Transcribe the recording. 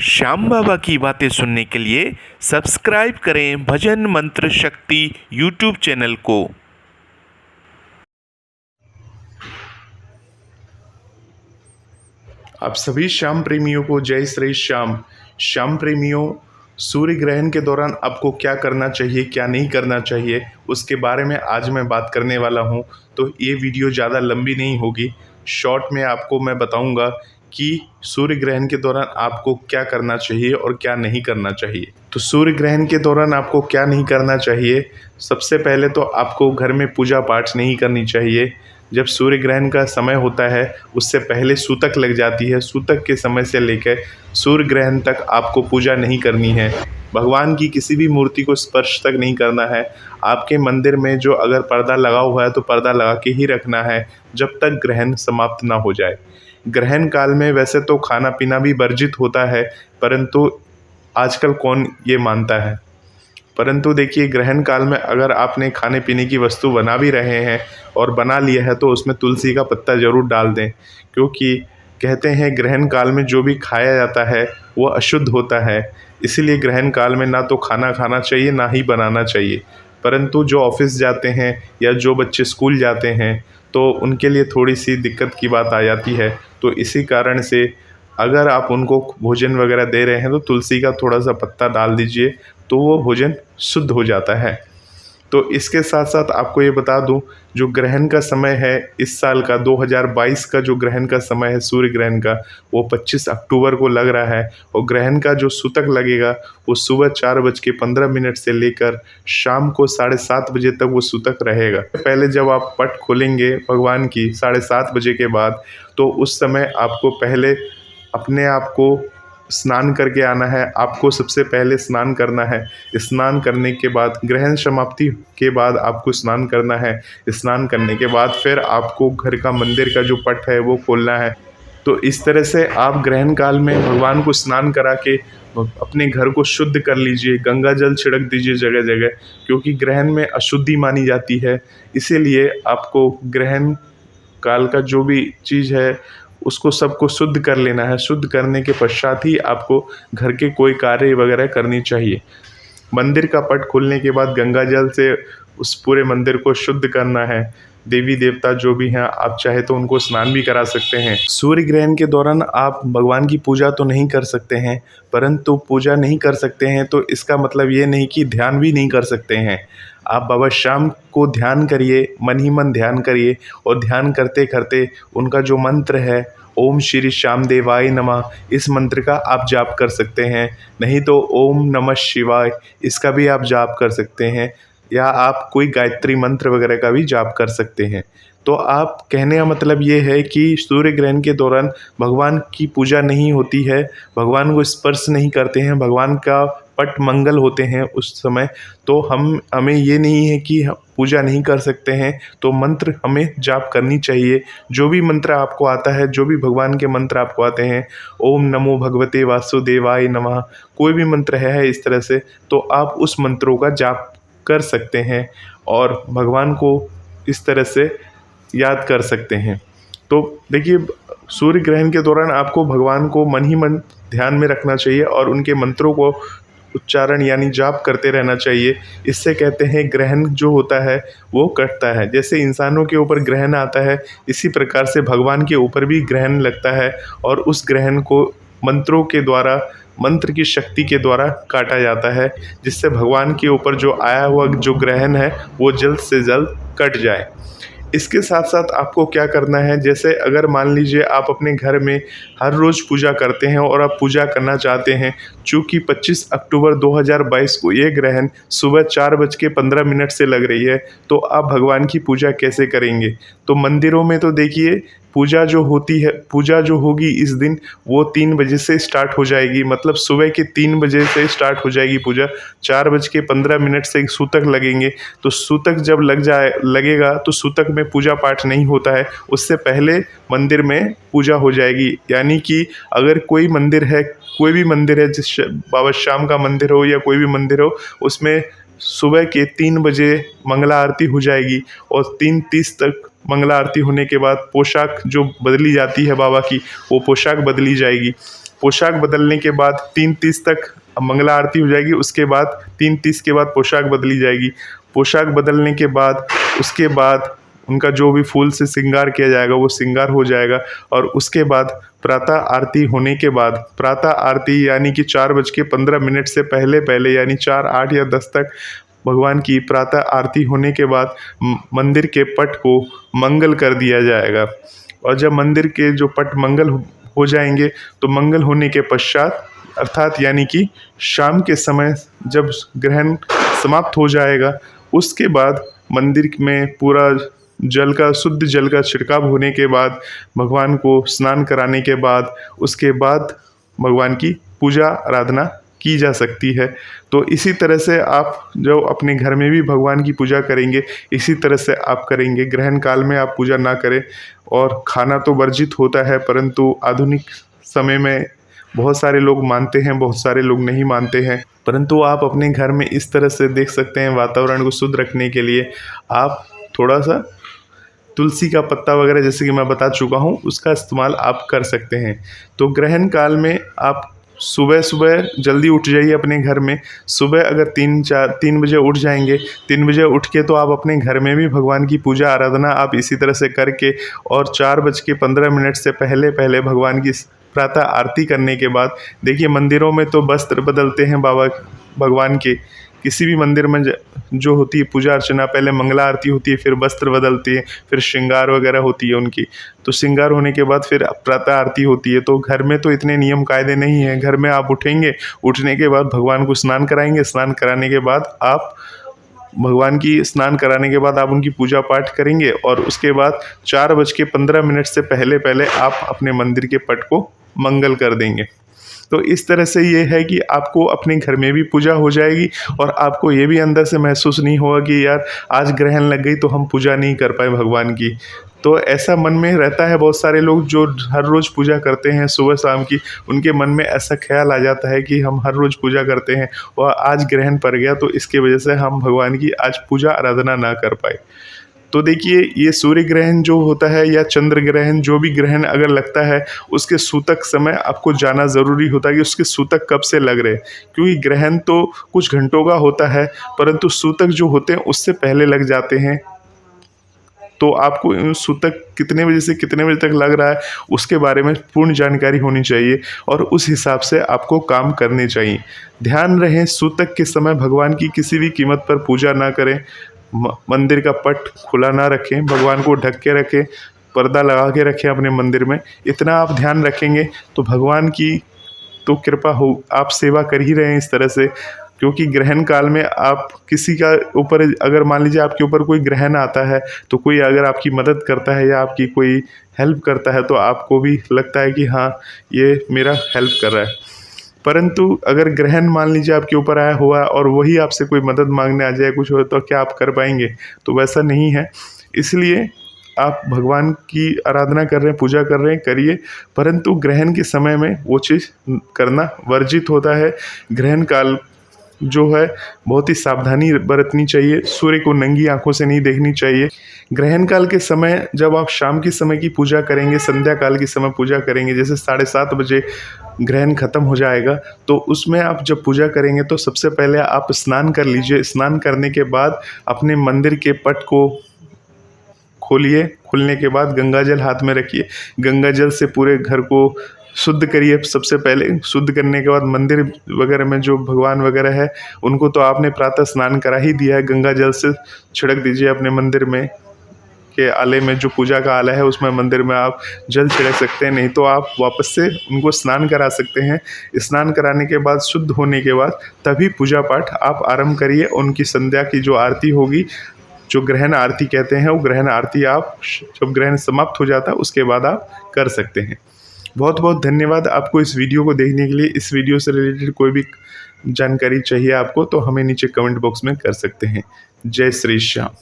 श्याम बाबा की बातें सुनने के लिए सब्सक्राइब करें भजन मंत्र शक्ति यूट्यूब चैनल को। आप सभी श्याम प्रेमियों को जय श्री श्याम। श्याम प्रेमियों, सूर्य ग्रहण के दौरान आपको क्या करना चाहिए, क्या नहीं करना चाहिए, उसके बारे में आज मैं बात करने वाला हूं। तो ये वीडियो ज़्यादा लंबी नहीं होगी, शॉर्ट में आपको मैं बताऊंगा कि सूर्य ग्रहण के दौरान आपको क्या करना चाहिए और क्या नहीं करना चाहिए। तो सूर्य ग्रहण के दौरान आपको क्या नहीं करना चाहिए। सबसे पहले तो आपको घर में पूजा पाठ नहीं करनी चाहिए। जब सूर्य ग्रहण का समय होता है उससे पहले सूतक लग जाती है। सूतक के समय से लेकर सूर्य ग्रहण तक आपको पूजा नहीं करनी है। भगवान की किसी भी मूर्ति को स्पर्श तक नहीं करना है। आपके मंदिर में जो अगर पर्दा लगा हुआ है तो पर्दा लगा के ही रखना है जब तक ग्रहण समाप्त ना हो जाए। ग्रहण काल में वैसे तो खाना पीना भी वर्जित होता है, परंतु आजकल कौन ये मानता है। परंतु देखिए, ग्रहण काल में अगर आपने खाने पीने की वस्तु बना भी रहे हैं और बना लिया है तो उसमें तुलसी का पत्ता ज़रूर डाल दें, क्योंकि कहते हैं ग्रहण काल में जो भी खाया जाता है वो अशुद्ध होता है। इसीलिए ग्रहण काल में ना तो खाना खाना चाहिए ना ही बनाना चाहिए। परंतु जो ऑफिस जाते हैं या जो बच्चे स्कूल जाते हैं तो उनके लिए थोड़ी सी दिक्कत की बात आ जाती है। तो इसी कारण से अगर आप उनको भोजन वगैरह दे रहे हैं तो तुलसी का थोड़ा सा पत्ता डाल दीजिए, तो वो भोजन शुद्ध हो जाता है। तो इसके साथ साथ आपको ये बता दूं, जो ग्रहण का समय है इस साल का 2022 का जो ग्रहण का समय है सूर्य ग्रहण का, वो 25 अक्टूबर को लग रहा है। और ग्रहण का जो सूतक लगेगा वो सुबह 4:15 से लेकर शाम को 7:30 बजे तक वो सूतक रहेगा। पहले जब आप पट खोलेंगे भगवान की 7:30 बजे के बाद, तो उस समय आपको पहले अपने आप को स्नान करके आना है। आपको सबसे पहले स्नान करना है। स्नान करने के बाद ग्रहण समाप्ति के बाद आपको स्नान करना है। स्नान करने के बाद फिर आपको घर का मंदिर का जो पट है वो खोलना है। तो इस तरह से आप ग्रहण काल में भगवान को स्नान करा के अपने घर को शुद्ध कर लीजिए। गंगा जल छिड़क दीजिए जगह जगह, क्योंकि ग्रहण में अशुद्धि मानी जाती है। इसीलिए आपको ग्रहण काल का जो भी चीज़ है उसको सबको शुद्ध कर लेना है। शुद्ध करने के पश्चात ही आपको घर के कोई कार्य वगैरह करनी चाहिए। मंदिर का पट खोलने के बाद गंगा जल से उस पूरे मंदिर को शुद्ध करना है। देवी देवता जो भी हैं, आप चाहे तो उनको स्नान भी करा सकते हैं। सूर्य ग्रहण के दौरान आप भगवान की पूजा तो नहीं कर सकते हैं, परंतु पूजा नहीं कर सकते हैं तो इसका मतलब ये नहीं कि ध्यान भी नहीं कर सकते हैं। आप बाबा श्याम को ध्यान करिए, मन ही मन ध्यान करिए, और ध्यान करते करते उनका जो मंत्र है ओम श्री श्याम देवाय नमः, इस मंत्र का आप जाप कर सकते हैं। नहीं तो ओम नमः शिवाय, इसका भी आप जाप कर सकते हैं, या आप कोई गायत्री मंत्र वगैरह का भी जाप कर सकते हैं। तो आप कहने का मतलब ये है कि सूर्य ग्रहण के दौरान भगवान की पूजा नहीं होती है, भगवान को स्पर्श नहीं करते हैं, भगवान का पट मंगल होते हैं उस समय। तो हमें ये नहीं है कि पूजा नहीं कर सकते हैं, तो मंत्र हमें जाप करनी चाहिए। जो भी मंत्र आपको आता है, जो भी भगवान के मंत्र आपको आते हैं, ओम नमो भगवते वासुदेवाय नमः, कोई भी मंत्र है इस तरह से, तो आप उस मंत्रों का जाप कर सकते हैं और भगवान को इस तरह से याद कर सकते हैं। तो देखिए, सूर्य ग्रहण के दौरान आपको भगवान को मन ही मन ध्यान में रखना चाहिए और उनके मंत्रों को उच्चारण यानी जाप करते रहना चाहिए। इससे कहते हैं ग्रहण जो होता है वो कटता है। जैसे इंसानों के ऊपर ग्रहण आता है, इसी प्रकार से भगवान के ऊपर भी ग्रहण लगता है, और उस ग्रहण को मंत्रों के द्वारा, मंत्र की शक्ति के द्वारा काटा जाता है, जिससे भगवान के ऊपर जो आया हुआ जो ग्रहण है वो जल्द से जल्द कट जाए। इसके साथ साथ आपको क्या करना है, जैसे अगर मान लीजिए आप अपने घर में हर रोज़ पूजा करते हैं और आप पूजा करना चाहते हैं, चूँकि 25 अक्टूबर 2022 को ये ग्रहण सुबह 4:15 से लग रही है, तो आप भगवान की पूजा कैसे करेंगे। तो मंदिरों में तो देखिए पूजा जो होती है, पूजा जो होगी इस दिन वो 3 बजे से स्टार्ट हो जाएगी। मतलब सुबह के 3 बजे से स्टार्ट हो जाएगी पूजा। 4:15 से सूतक लगेंगे। तो सूतक जब लगेगा तो सूतक में पूजा पाठ नहीं होता है, उससे पहले मंदिर में पूजा हो जाएगी। यानी कि अगर कोई मंदिर है, कोई भी मंदिर है, जिस बाबा श्याम का मंदिर हो या कोई भी मंदिर हो, उसमें सुबह के 3 बजे मंगला आरती हो जाएगी और 3:30 तक मंगला आरती होने के बाद पोशाक जो बदली जाती है बाबा की, वो पोशाक बदली जाएगी। पोशाक बदलने के बाद 3:30 तक मंगला आरती हो जाएगी। उसके बाद 3:30 के बाद पोशाक बदली जाएगी। पोशाक बदलने के बाद उसके बाद उनका जो भी फूल से श्रृंगार किया जाएगा वो श्रृंगार हो जाएगा। और उसके बाद प्रातः आरती होने के बाद, प्रातः आरती यानी कि 4:15 से पहले पहले यानी 4, 8 या 10 तक भगवान की प्रातः आरती होने के बाद मंदिर के पट को मंगल कर दिया जाएगा। और जब मंदिर के जो पट मंगल हो जाएंगे तो मंगल होने के पश्चात अर्थात यानी कि शाम के समय जब ग्रहण समाप्त हो जाएगा, उसके बाद मंदिर में पूरा शुद्ध जल का छिड़काव होने के बाद, भगवान को स्नान कराने के बाद, उसके बाद भगवान की पूजा आराधना की जा सकती है। तो इसी तरह से आप जो अपने घर में भी भगवान की पूजा करेंगे, इसी तरह से आप करेंगे। ग्रहण काल में आप पूजा ना करें। और खाना तो वर्जित होता है, परंतु आधुनिक समय में बहुत सारे लोग मानते हैं, बहुत सारे लोग नहीं मानते हैं। परंतु आप अपने घर में इस तरह से देख सकते हैं, वातावरण को शुद्ध रखने के लिए आप थोड़ा सा तुलसी का पत्ता वगैरह, जैसे कि मैं बता चुका हूँ, उसका इस्तेमाल आप कर सकते हैं। तो ग्रहण काल में आप सुबह सुबह जल्दी उठ जाइए अपने घर में। सुबह अगर 3 बजे उठ जाएंगे, 3 बजे उठ के तो आप अपने घर में भी भगवान की पूजा आराधना आप इसी तरह से करके, और 4:15 से पहले पहले भगवान की प्रातः आरती करने के बाद, देखिए मंदिरों में तो वस्त्र बदलते हैं भगवान के। किसी भी मंदिर में जो होती है पूजा अर्चना, पहले मंगला आरती होती है, फिर वस्त्र बदलती है, फिर श्रृंगार वगैरह होती है उनकी। तो श्रृंगार होने के बाद फिर प्रातः आरती होती है। तो घर में तो इतने नियम कायदे नहीं हैं। घर में आप उठेंगे, उठने के बाद भगवान को स्नान कराएंगे, स्नान कराने के बाद आप भगवान की स्नान कराने के बाद आप उनकी पूजा पाठ करेंगे। और उसके बाद 4:15 से पहले पहले आप अपने मंदिर के पट को मंगल कर देंगे। तो इस तरह से ये है कि आपको अपने घर में भी पूजा हो जाएगी, और आपको ये भी अंदर से महसूस नहीं होगा कि यार आज ग्रहण लग गई तो हम पूजा नहीं कर पाए भगवान की। तो ऐसा मन में रहता है, बहुत सारे लोग जो हर रोज़ पूजा करते हैं सुबह शाम की, उनके मन में ऐसा ख्याल आ जाता है कि हम हर रोज़ पूजा करते हैं और आज ग्रहण पड़ गया तो इसके वजह से हम भगवान की आज पूजा आराधना ना कर पाए। तो देखिए, ये सूर्य ग्रहण जो होता है या चंद्र ग्रहण, जो भी ग्रहण अगर लगता है, उसके सूतक समय आपको जाना ज़रूरी होता है कि उसके सूतक कब से लग रहे हैं। क्योंकि ग्रहण तो कुछ घंटों का होता है, परंतु सूतक जो होते हैं उससे पहले लग जाते हैं। तो आपको सूतक कितने बजे से कितने बजे तक लग रहा है उसके बारे में पूर्ण जानकारी होनी चाहिए, और उस हिसाब से आपको काम करने चाहिए। ध्यान रहे, सूतक के समय भगवान की किसी भी कीमत पर पूजा ना करें, मंदिर का पट खुला ना रखें, भगवान को ढक के रखें, पर्दा लगा के रखें अपने मंदिर में। इतना आप ध्यान रखेंगे तो भगवान की तो कृपा हो, आप सेवा कर ही रहे हैं इस तरह से। क्योंकि ग्रहण काल में आप किसी का ऊपर, अगर मान लीजिए आपके ऊपर कोई ग्रहण आता है, तो कोई अगर आपकी मदद करता है या आपकी कोई हेल्प करता है तो आपको भी लगता है कि हाँ ये मेरा हेल्प कर रहा है। परंतु अगर ग्रहण मान लीजिए आपके ऊपर आया हुआ और वही आपसे कोई मदद मांगने आ जाए कुछ हो, तो क्या आप कर पाएंगे? तो वैसा नहीं है। इसलिए आप भगवान की आराधना कर रहे हैं, पूजा कर रहे हैं, करिए, परंतु ग्रहण के समय में वो चीज़ करना वर्जित होता है। ग्रहण काल जो है बहुत ही सावधानी बरतनी चाहिए, सूर्य को नंगी आंखों से नहीं देखनी चाहिए। ग्रहण काल के समय जब आप शाम के समय की पूजा करेंगे, संध्या काल के समय पूजा करेंगे, जैसे 7:30 बजे ग्रहण खत्म हो जाएगा, तो उसमें आप जब पूजा करेंगे तो सबसे पहले आप स्नान कर लीजिए। स्नान करने के बाद अपने मंदिर के पट को खोलिए, खुलने के बाद गंगा जल हाथ में रखिए, गंगा जल से पूरे घर को शुद्ध करिए। सबसे पहले शुद्ध करने के बाद मंदिर वगैरह में जो भगवान वगैरह है उनको तो आपने प्रातः स्नान करा ही दिया है, गंगा जल से छिड़क दीजिए अपने मंदिर में के आले में, जो पूजा का आला है उसमें मंदिर में आप जल छिड़क सकते हैं। नहीं तो आप वापस से उनको स्नान करा सकते हैं। स्नान कराने के बाद शुद्ध होने के बाद तभी पूजा पाठ आप आरंभ करिए। उनकी संध्या की जो आरती होगी, जो ग्रहण आरती कहते हैं, वो ग्रहण आरती आप जब ग्रहण समाप्त हो जाता है उसके बाद आप कर सकते हैं। बहुत बहुत धन्यवाद आपको इस वीडियो को देखने के लिए। इस वीडियो से रिलेटेड कोई भी जानकारी चाहिए आपको तो हमें नीचे कमेंट बॉक्स में कर सकते हैं। जय श्री श्याम।